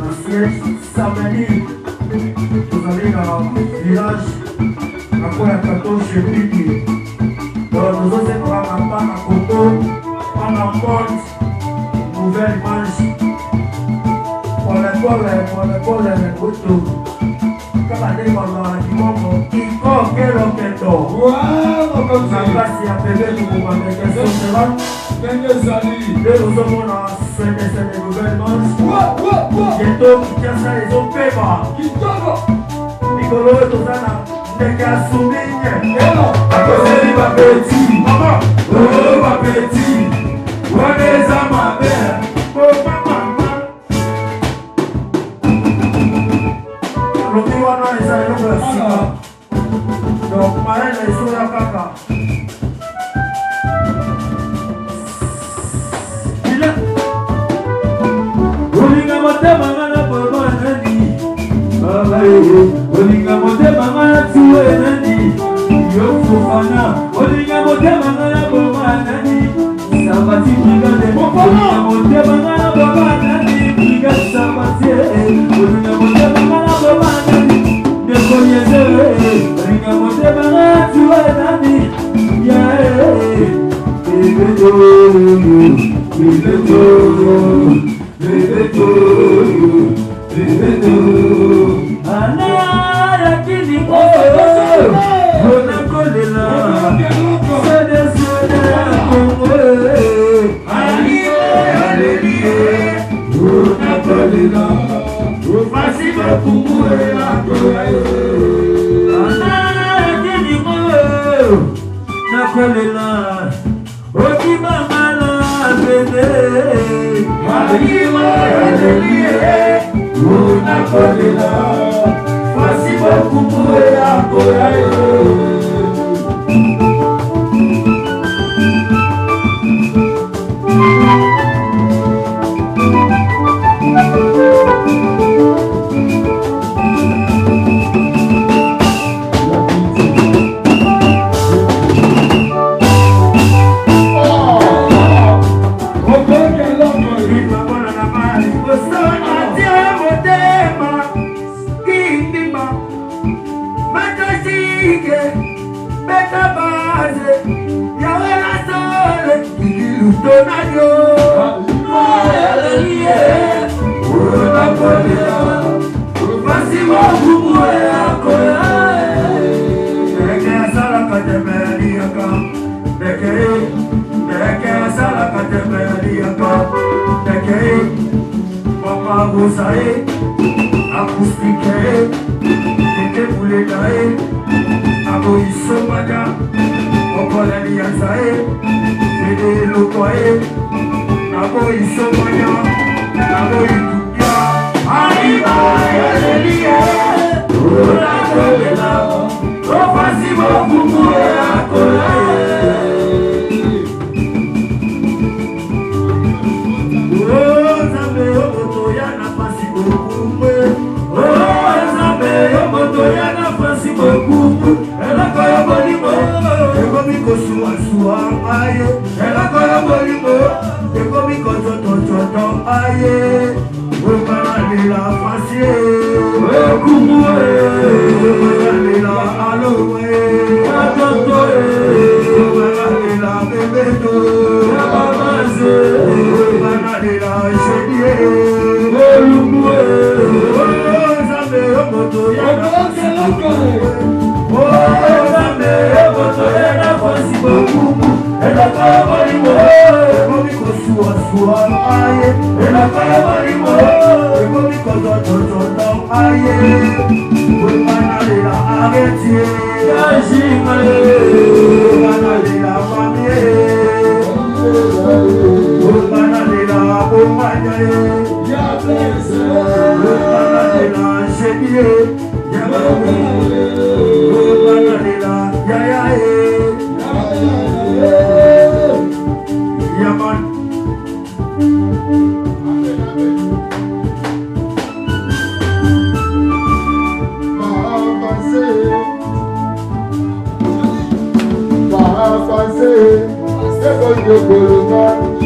un siège samedi. Vous allez dans le village, à quoi il y a 14 chez Pipi. Donc nous autres, c'est pour un pan à coco, pan à porte, nouvelle manche. Pour les photos. Quand on est dans la dimanche, il faut que l'on ait tort. Wow, comme ça. La place est appelée pour vous mettre des questions. Et nous sommes dans ce dessin de nouvelles manches. Bientôt, qui tient ça, ils ont fait bas. Nicolo est au Zana, n'est qu'à souligner. À cause de ma petite, maman, oh ma petite, on est à ma mère, oh maman. Donc, Marraine, ils sont là, caca. Olinga motema ngana baba nani, baba olinga motema ngana tuwe nani, yofufana. Olinga motema ngana baba nani, sabati brigade. Olinga motema ngana baba nani, brigade sabati. Olinga motema ngana baba nani, nekonyeze. Olinga motema ngana tuwe nani, yeah. Go,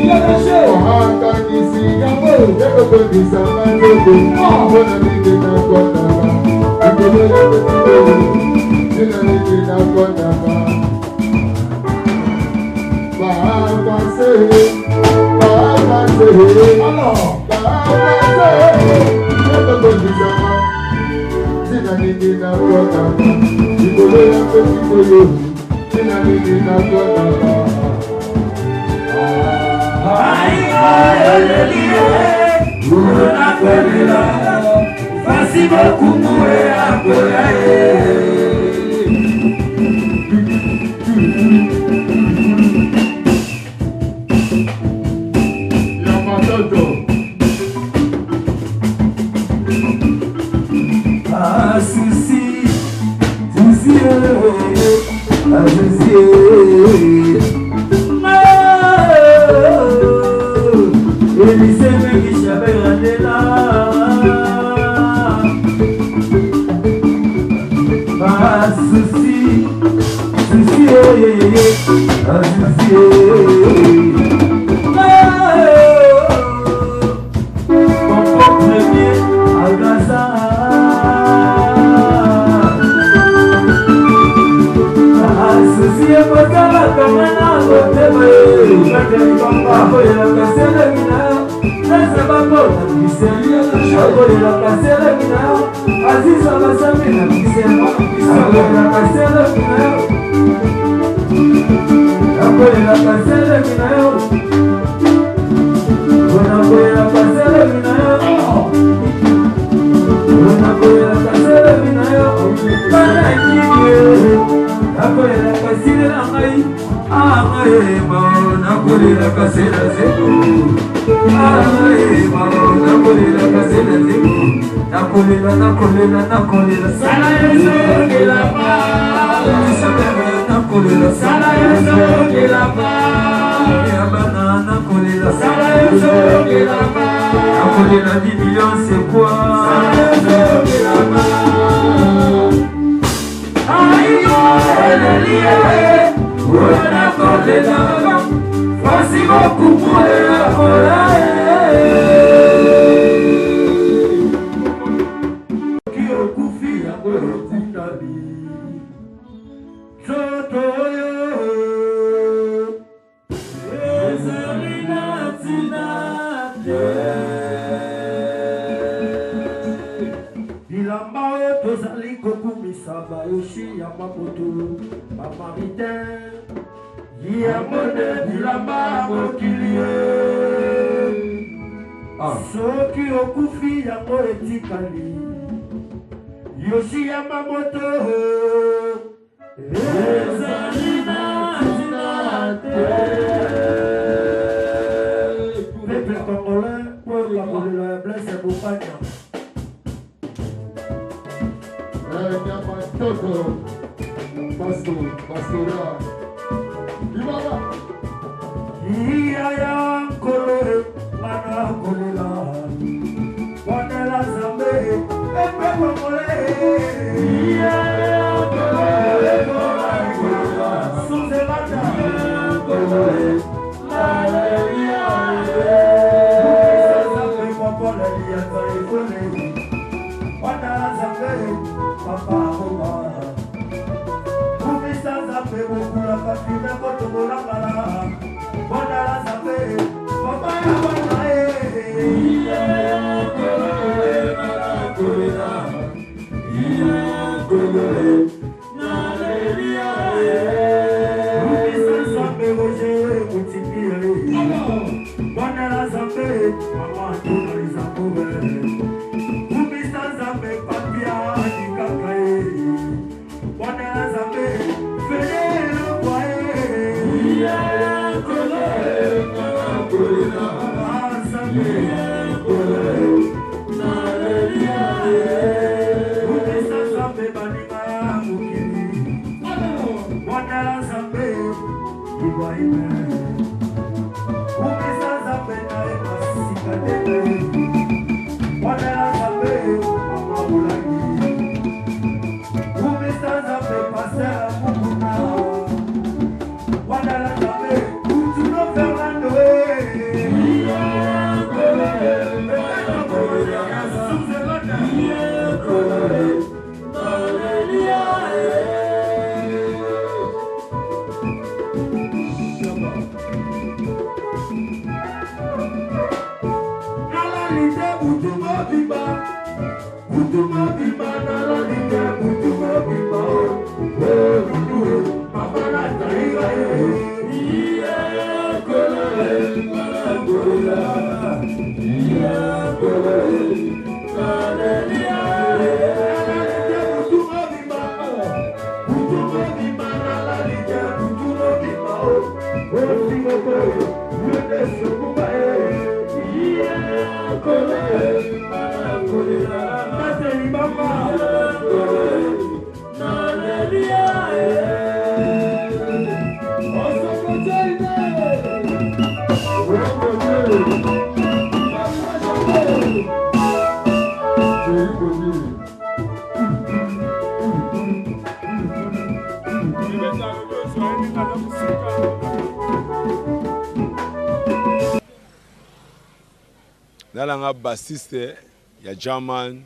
Nalanga bassiste ya German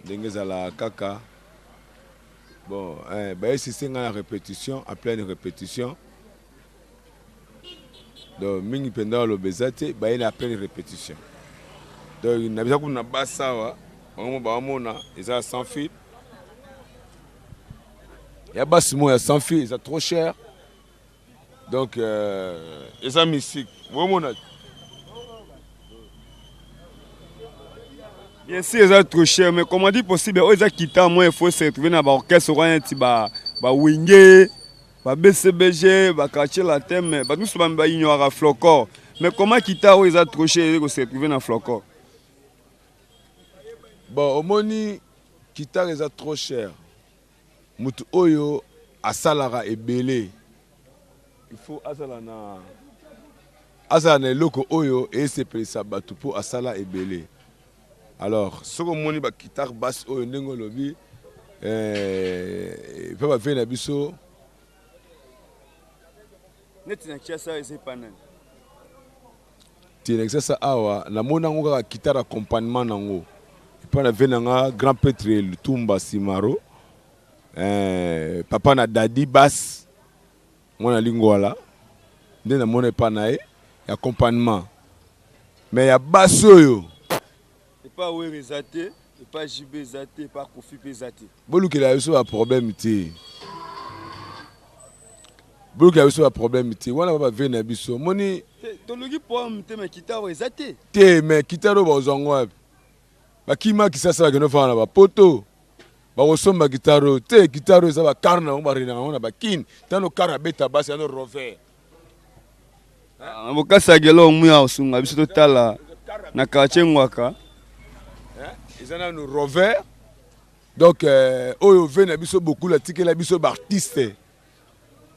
Dengezala Kaka. Bon, bah ici c'est la répétition, à pleine répétition. Donc mingi pendant le bezate, bah il a pleine répétition. Donc il n'a pas qu'on a bassa wa, on va ils ont sans fil. Il y a bassimo, il y a sans fil, c'est trop cher. Donc ils ont musique. Bien sûr, c'est trop cher, mais comment dire possible, ils ont quitté moi, il faut se retrouver dans l'orchestre, Wingé, BCBG, Kaché la thème, nous sommes ignorés à Flocor. Mais comment quitter ils ont trop cher, ils se retrouver dans Flocor? Bon, au moni, quitter ils ont trop cher. Mutu Oyo, Asalara et Belé. Il faut Asalana loko Oyo et c'est pour ça pour Asala et Belé. Alors, ce que moni ba guitare basse Oyo ndenge lobi, il peut pas faire na biso. Netina kiasa ese panel. Tina kiasa awa na mona ngoka guitare accompagnement nango. Pas na venanga grand prêtre Lutumba Simaro. Papa na dadi basse. Mona lingwala. Nde na mona pa na accompagnement. Mais ya basse Oyo. Pas Were Zate, pas JB Zate, pas Kofi Zate. Bolu que la biso a problème té. Bolu que la biso a problème té. Wana ba venir biso. Moni to logi po mte me kita Were Zate. Té mais kita ro ba zongo. Ba kima kisasa ba no fa na ba poto. Ba osomba gitaro, té gitaro za ba karna on ba rina on ba kin. Tano kara beta basi no rover. Abokasa gelo muya osunga biso tala na kachengwaka. Ils ont un rover. Donc, Oyo vient beaucoup la tique la biso artiste.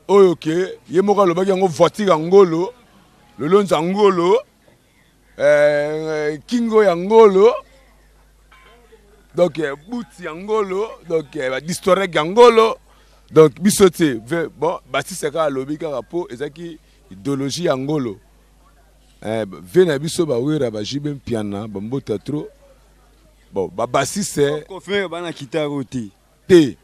Oyo ke, yemoka lo bagi yango voiture angolo, le long angolo, kingo angolo. Donc, bouti angolo, donc distorek angolo. Donc, biso te, bon, Baptiste ka lobi ka rapo, ezaki idéologie angolo. Vient biso ba wera ba jibem piana, ba mbota trop. Bon, Babassi c'est. Confère bana kitaroté. T.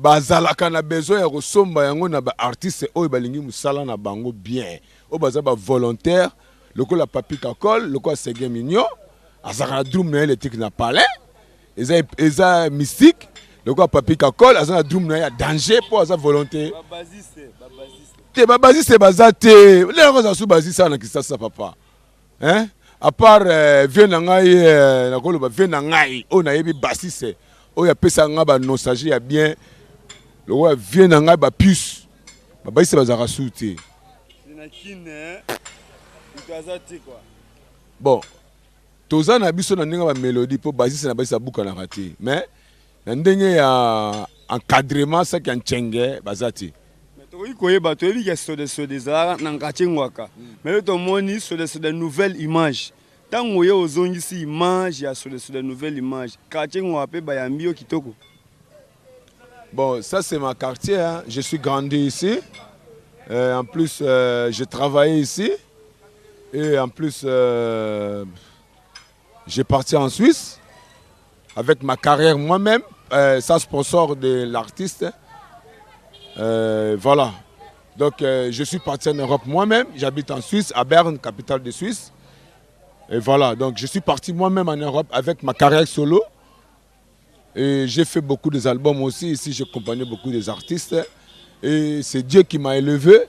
Bazalaka na besoin ya kosomba yango na ba artiste oyo balingi musala na bango bien. O baza ba volontaire, lokola Papi Kakol, lokola Sege Mignon, azaka drum na le tek na palais. Eza mystique, lokola Papi Kakol, azaka drum na ya danger pour aza volontaire. Babassi bazate. Les gens sont basés ça na kisasa papa. Hein? À part Vienangai, Vienangai, on a eu bassiste, on a payé un ba nostalgie à bien, le roi Vienangai ba puce, ba bassiste bazara souté. Bon, toza na biso na ndenge ba mélodie pour bassiste na bassiste buka na raté, mais na ndenge ya encadrement ça qui en tchenge bazati. Oui, quoi, bateau, il y a sur des arts, mais le moni sur des nouvelles images. Tant qu'on y a aux zones ici, images, il y a sur des nouvelles images. Quartier, on appelle Bayambio Kitoko. Bon, ça c'est ma quartier. Hein. Je suis grandi ici. En plus, j'ai travaillé ici. Et en plus, j'ai parti en Suisse avec ma carrière moi-même, sans sponsor de l'artiste. Voilà. Donc, je suis parti en Europe moi-même. J'habite en Suisse, à Berne, capitale de Suisse. Et voilà, donc je suis parti moi-même en Europe avec ma carrière solo. Et j'ai fait beaucoup d'albums aussi. Ici, j'ai accompagné beaucoup des artistes. Et c'est Dieu qui m'a élevé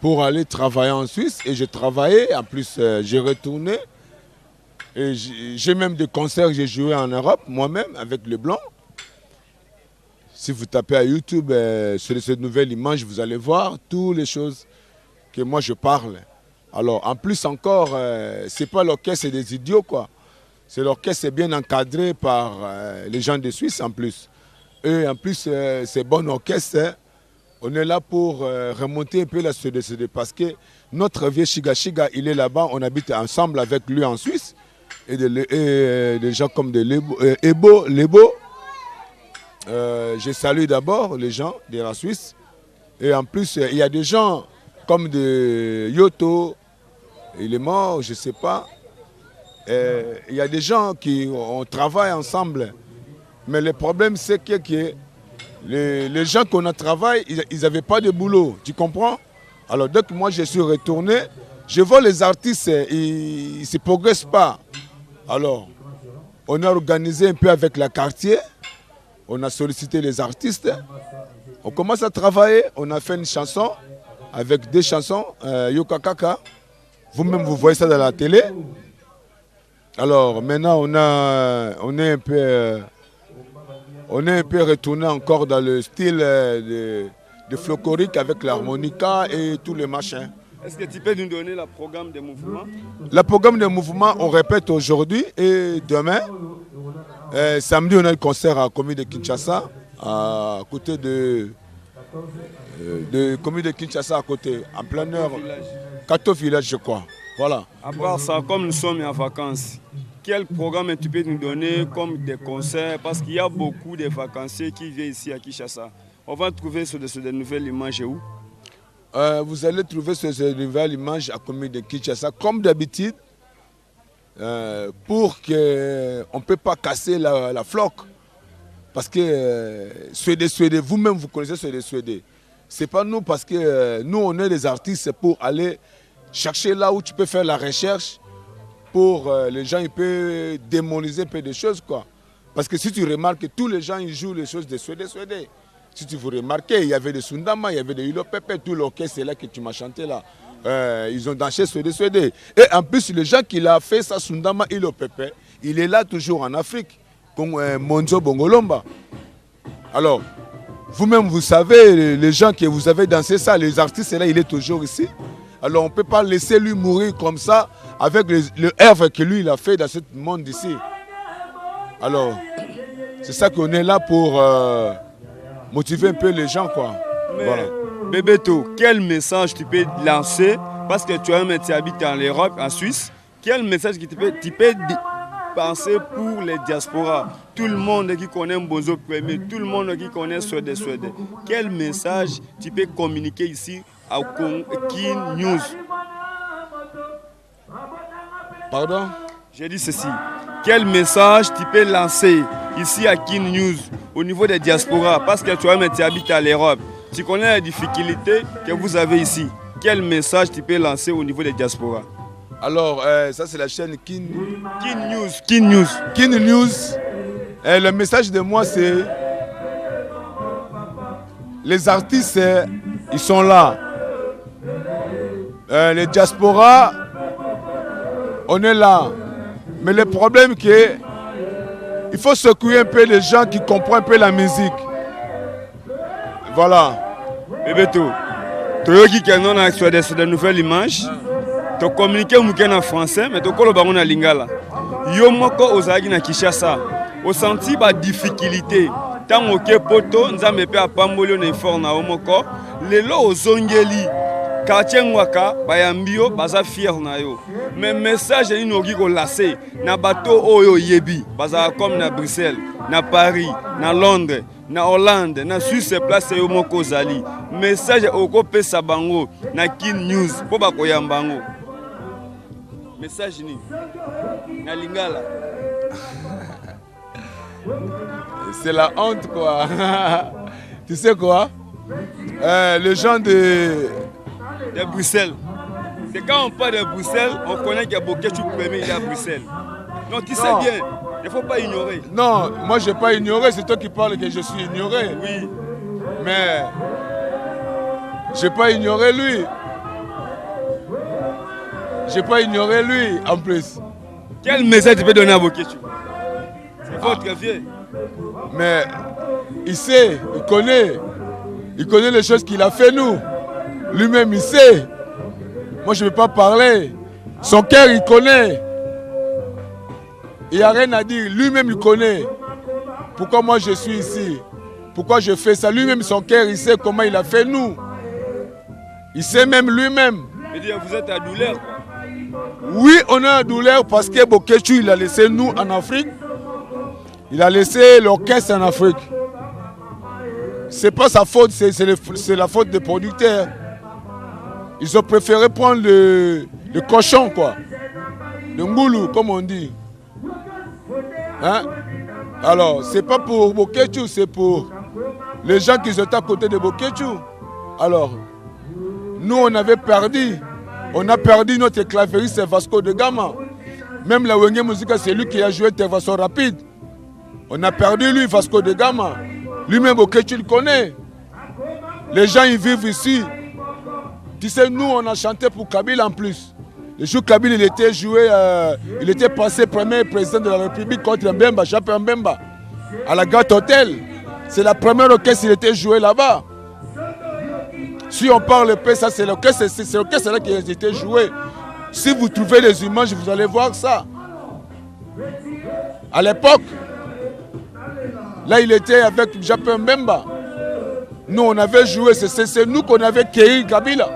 pour aller travailler en Suisse. Et j'ai travaillé, en plus j'ai retourné. Et j'ai même des concerts que j'ai joués en Europe, moi-même, avec le blanc. Si vous tapez à YouTube sur cette nouvelle image, vous allez voir toutes les choses que moi je parle. Alors, en plus encore, c'est pas l'orchestre des idiots, quoi. C'est l'orchestre bien encadré par les gens de Suisse, en plus. Et en plus, c'est bon orchestre. Hein. On est là pour remonter un peu la CDCD parce que notre vieux Chiga Chiga, il est là-bas, on habite ensemble avec lui en Suisse. Et des gens comme des Lebo. Je salue d'abord les gens de la Suisse. Et en plus, il y a des gens comme de Yoto, il est mort, je ne sais pas. Il y a des gens qui on travaille ensemble. Mais le problème, c'est que les gens qu'on a travaillé, ils n'avaient pas de boulot. Tu comprends? Alors, dès que moi je suis retourné, je vois les artistes, ils ne se progressent pas. Alors, on a organisé un peu avec la quartier. On a sollicité les artistes. On commence à travailler. On a fait une chanson avec des chansons. Yoka Kaka. Vous-même, vous voyez ça dans la télé. Alors, maintenant, on est un peu retourné encore dans le style de folklorique avec l'harmonica et tous les machins. Est-ce que tu peux nous donner le programme des mouvements? Le programme des mouvements, on répète aujourd'hui et demain. Samedi, on a le concert à Commune de Kinshasa, à côté de Commune de Kinshasa, à côté, en plein heure. 14 villages, je crois. Voilà. À part ça, comme nous sommes en vacances, quel programme tu peux nous donner comme des concerts? Parce qu'il y a beaucoup de vacanciers qui viennent ici à Kinshasa. On va trouver sur de nouvelles images où? Vous allez trouver ces nouvelles images à Commune de Kinshasa, comme d'habitude, pour qu'on ne peut pas casser la floque. Parce que Suédés, vous-même, vous connaissez Suédés. Ce n'est pas nous, parce que nous, on est des artistes pour aller chercher là où tu peux faire la recherche pour les gens, ils peuvent démoniser un peu des choses, quoi. Parce que si tu remarques que tous les gens, ils jouent les choses des Suédés. Si tu vous remarquez, il y avait des Sundama, il y avait des Hilo Pepe, tout l'orchestre là que tu m'as chanté là. Ils ont dansé Suédés. Et en plus, le gens qui l'a fait, ça, Sundama, Hilo Pepe, il est là toujours en Afrique, comme Monzo Bongolomba. Alors, vous-même, vous savez, les gens que vous avez dansé ça, les artistes là, il est toujours ici. Alors, on ne peut pas laisser lui mourir comme ça, avec le œuvre que lui, il a fait dans ce monde ici. Alors, c'est ça qu'on est là pour motiver un peu les gens, quoi. Mais, voilà. Bébéto, quel message tu peux lancer, parce que tu habites en Europe, en Suisse, quel message tu peux penser pour les diasporas? Tout le monde qui connaît Mbozo Premier, tout le monde qui connaît Suédés. Quel message tu peux communiquer ici à Kin News? Pardon? J'ai dit ceci. Quel message tu peux lancer ici à Kin News au niveau des diasporas? Parce que toi-même tu habites à l'Europe. Tu connais les difficultés que vous avez ici. Quel message tu peux lancer au niveau des diasporas? Alors, ça c'est la chaîne Kin News. Le message de moi c'est... Les artistes, ils sont là. Les diasporas, on est là. Mais le problème c'est qu'il faut secouer un peu les gens qui comprennent un peu la musique. Voilà. Bébéto, tu as dit que nous avons des nouvelles images. Tu as communiqué en français, mais tu as dit en lingala. Yo moko ozaki na Kinshasa. Au senti ba difficulté. Tant que poto, nous avons fait apamboli na effort na omoko. Lelo ozongeli. Quartier Nwaka, bayambio, baza fier na yo. Mais message ni nogi ko lassé na bateau oyo yebi, baza comme na Bruxelles, na Paris, na Londres, na Hollande, na Suisse place yo moko zali. Message oko pesa bango na Kin News po ba ko yambango. Message ni na lingala. C'est la honte quoi. Tu sais quoi? Les gens de Bruxelles. C'est quand on parle de Bruxelles, on connaît qu'il y a Bokechu premier, il est à Bruxelles. Donc tu sais bien, il ne faut pas ignorer. Non, moi je n'ai pas ignoré, c'est toi qui parles que je suis ignoré. Oui. Mais je n'ai pas ignoré lui. Je n'ai pas ignoré lui en plus. Quel message tu peux donner à Bokechu? C'est votre vieux. Mais il sait, il connaît les choses qu'il a fait nous. Lui-même il sait. Moi je ne vais pas parler. Son cœur il connaît. Il n'y a rien à dire. Lui-même il connaît. Pourquoi moi je suis ici? Pourquoi je fais ça? Lui-même son cœur il sait comment il a fait nous. Il sait même lui-même. Vous êtes à douleur. Oui, on est à douleur parce que Bokechu il a laissé nous en Afrique. Il a laissé l'orchestre en Afrique. C'est pas sa faute, c'est la faute des producteurs. Ils ont préféré prendre le cochon, quoi. Le ngoulou, comme on dit. Hein? Alors, c'est pas pour Bokechu, c'est pour les gens qui étaient à côté de Bokechu. Alors, nous, on avait perdu. On a perdu notre clavieriste Vasco de Gama. Même la Wenge Musica, c'est lui qui a joué Intervention Rapide. On a perdu lui, Vasco de Gama. Lui-même, Bokechu le connaît. Les gens, ils vivent ici. Tu sais, nous, on a chanté pour Kabila en plus. Le jour Kabila, il était passé premier président de la République contre Mbemba, Chapé Mbemba, à la Gate Hotel. C'est la première orchestre qu'il était joué là-bas. Si on parle peu, ça c'est l'orchestre là qui a été joué. Si vous trouvez les images, vous allez voir ça. À l'époque, là il était avec Chapé Mbemba. Nous on avait joué, c'est nous qu'on avait cueilli Kabila.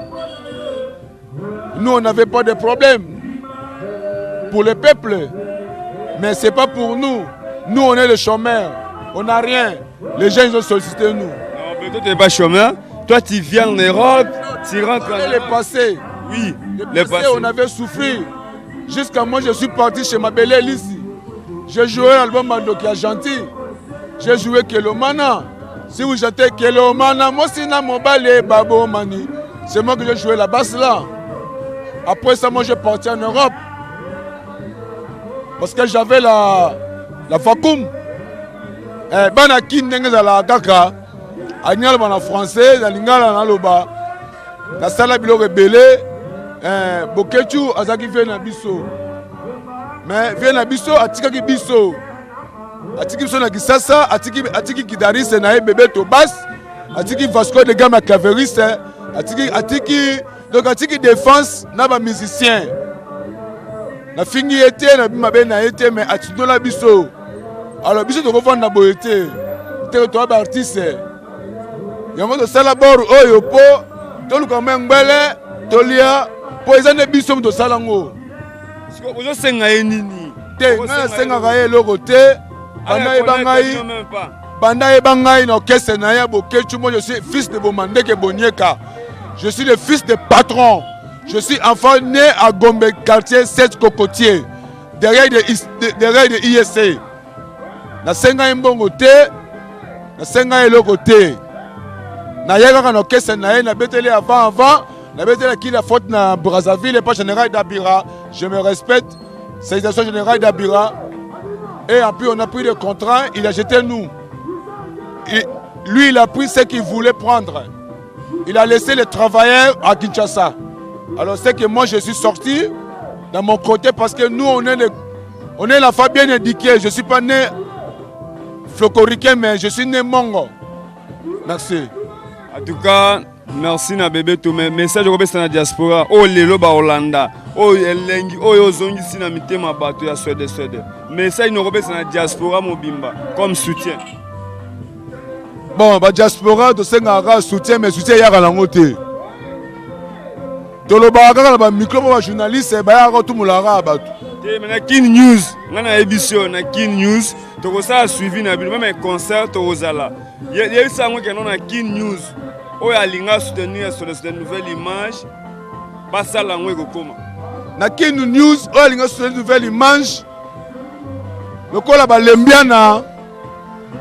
Nous, on n'avait pas de problème pour le peuple. Mais ce n'est pas pour nous. Nous, on est les chômeurs. On n'a rien. Les gens, ils ont sollicité nous. Non, mais toi, tu n'es pas chômeur. Toi, tu viens en Europe, tu rentres en Europe. Le passé. Oui, le passé, on avait souffert. Jusqu'à moi, je suis parti chez ma belle ici. J'ai joué l'album Mandokia Gentil. J'ai joué Kelomana. Si vous chantez Kelomana, moi, c'est Namobale Babo Mani. C'est moi que j'ai joué la basse là. Après ça, moi, je suis parti en Europe. Parce que j'avais la vacuum. Banaki Nenga la Kaka. Agnal en français, la lingala na loba. La sala bilo rebelle. Bokechu azaki vient na biso. Mais vient na biso atika ki biso. Atiki biso na Kisasa, atiki Kidaris na bébé Tobas. Atiki Vasco de Gama clavieriste. Atiki donc atiki défense na ba musicien. Na fingi été na bimabe na été mais atinola biso. Alors biso to ko na boyete. Territoire artiste. Yango to sala bor oyo po to luka mengbele to lia po ezane biso to sala ngo. Siko ozo senga nini? Te na senga ka ye loko te. Banda e bangai na orchestre na ya Bokechu, moi je suis fils de Bomandeke Bonieka. Je suis le fils de patron. Je suis enfant né à Gombe, quartier 7 Cocotier, derrière de ISC. Na senga mbongo te, na senga eloko te. Na yaka na orchestre na na betele avant, na betele qui la faute na Brazzaville et pas général d'Abira. Je me respecte, c'est la général d'Abira. Et puis on a pris le contrat, il a jeté nous. Lui, il a pris ce qu'il voulait prendre. Il a laissé les travailleurs à Kinshasa. Alors c'est que moi je suis sorti dans mon côté parce que nous on est la famille bien éduquée. Je ne suis pas né flocoricain mais je suis né mongo. Merci. En tout cas, merci na bébé tout mais message au dans la diaspora. Oh lelo ba Hollanda. Oh elengi, oh yozongi sina mitema bato ya Suède. Message no dans la diaspora mobimba comme soutien. Bon, la diaspora, tu sais, un soutien, mais soutien, il y a un côté. Tu as un micro pour les journalistes, il y a tout le monde. Na Kin News, na émission, na Kin News, tu as suivi même un concert, tu as il y a eu ça qui est na Kin News. Oh, il y a soutenir sur cette nouvelle image. Pas ça la comment. Na Kin News, oh, il y a soutenir une nouvelle image. Le col à Lembiana.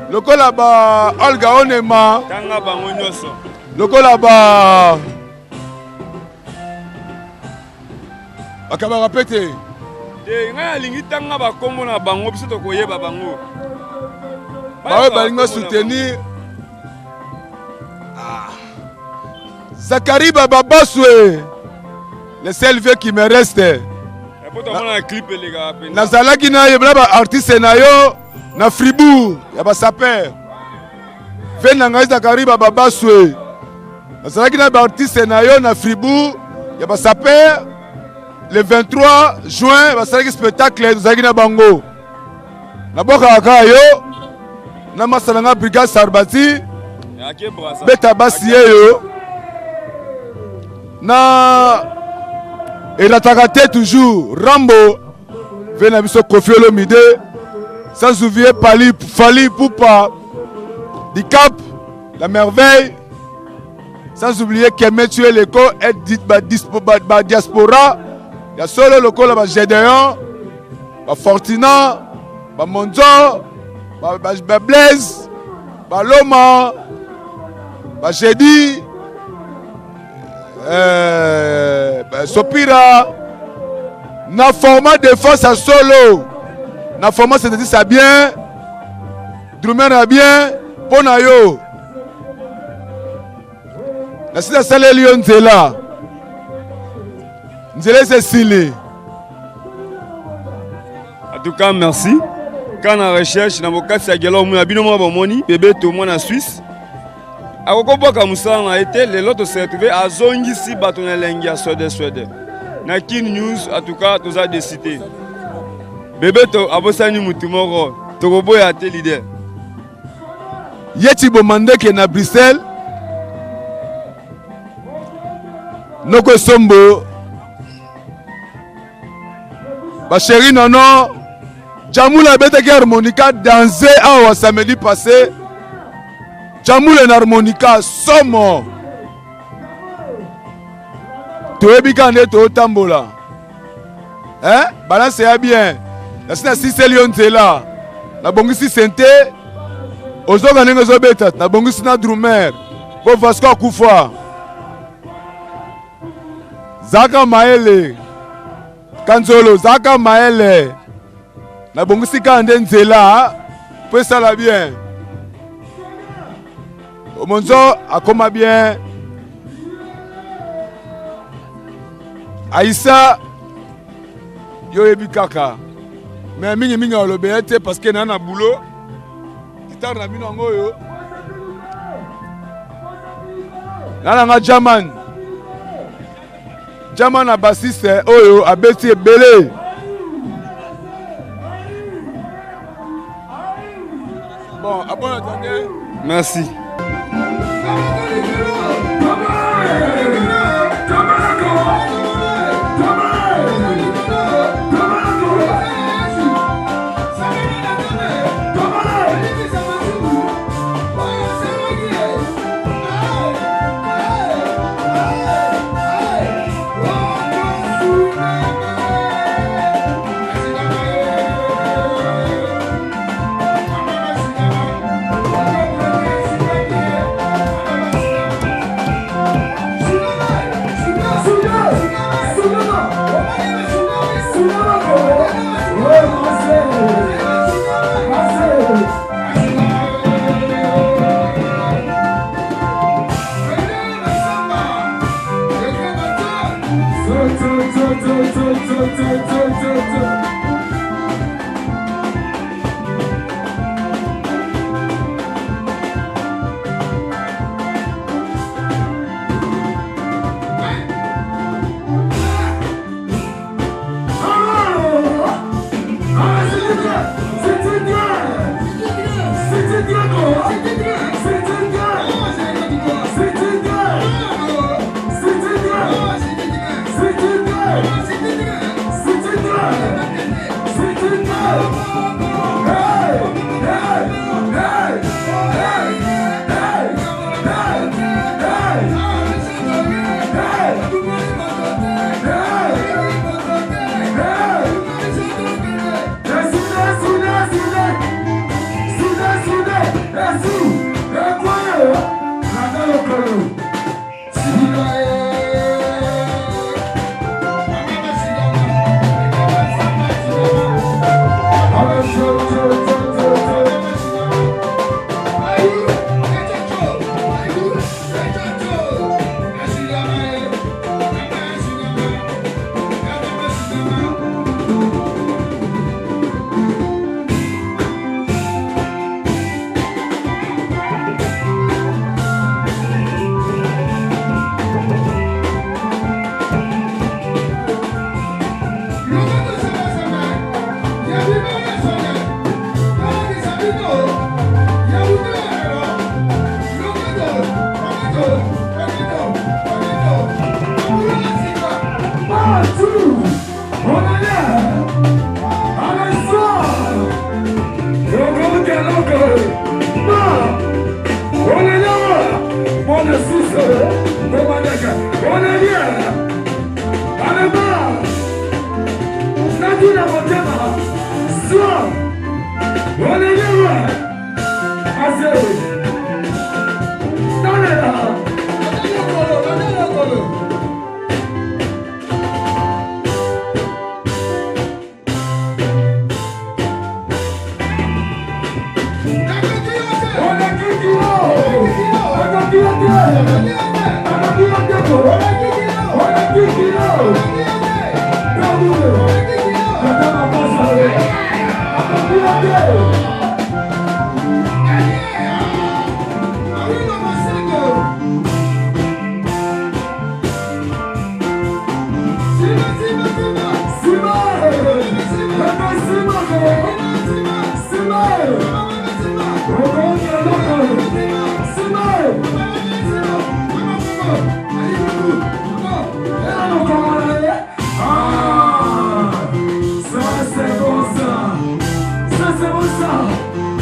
Le col là-bas, Olga Onema. Le col là-bas. bakabaka pe te ngai alingi ntanga bakombo na bango biso tokoyeba bango baoyo balingi soutenir Zakari Baba Baswe, le seul vieux qui me reste. Nazalaki na yebla artiste na yo na Fribourg ya ba saper. Vena ngai Zakari Baba Baswe. Nazalaki na artiste na yo na Fribourg ya ba saper. Le 23 juin basalaki spectacle nazalaki na bango. Na boka ka yo na masalanga brigade Sarbati. Beta basi yo. Na erataka toujours Rambo vena biso Kofi Olomide sans oublier Fali Poupa du Cap la merveille sans oublier Kemet tuer l'éco et dit ba diaspora ya solo lokola ba Gédéon ba Fortina ba Monzo ba Blaise ba Loma ba Jedi Sopira na format de force à solo na format c'est ça bien drummer a bien pona yo na sita sale lion nzela c'est Sili. En tout cas merci quand on recherche na bokasi ya gelo mu abino mo bomoni bébé to mo na Suisse akokoboka musala na été les lots se retrouver à zongisi batona lengia Swede na Kin News en tout cas tous a décidé bébé to abosani mutumoko tokoboya te leader yeti bomande ke na Bruxelles noko sombo ba chéri nono Jamula betaki harmonica dansé awa samedi passé Jamula en harmonica somo toyebika nde totambola balance ya bien nasina sise lion nzela nabongisi sente ozoka ndenge ozobeta nabongisi na drummer po Vasco akufa Zaka Maele Kanzolo Zaka Maele nabongisi ka nde nzela po esala bien Omonzo akoma bien Aïssa yoyebi kaka mais mingi olobe te parce que na boulot guitare na bino ngoyo nanga Jaman na bassiste oyo abeti ebele bon abon attendez merci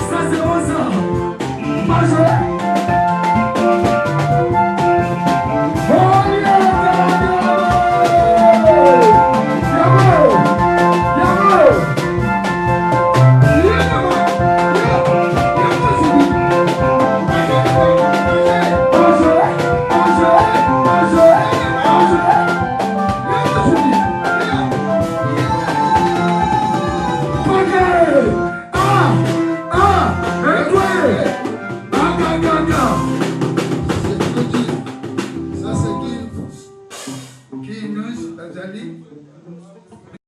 Ça c'est bon ça.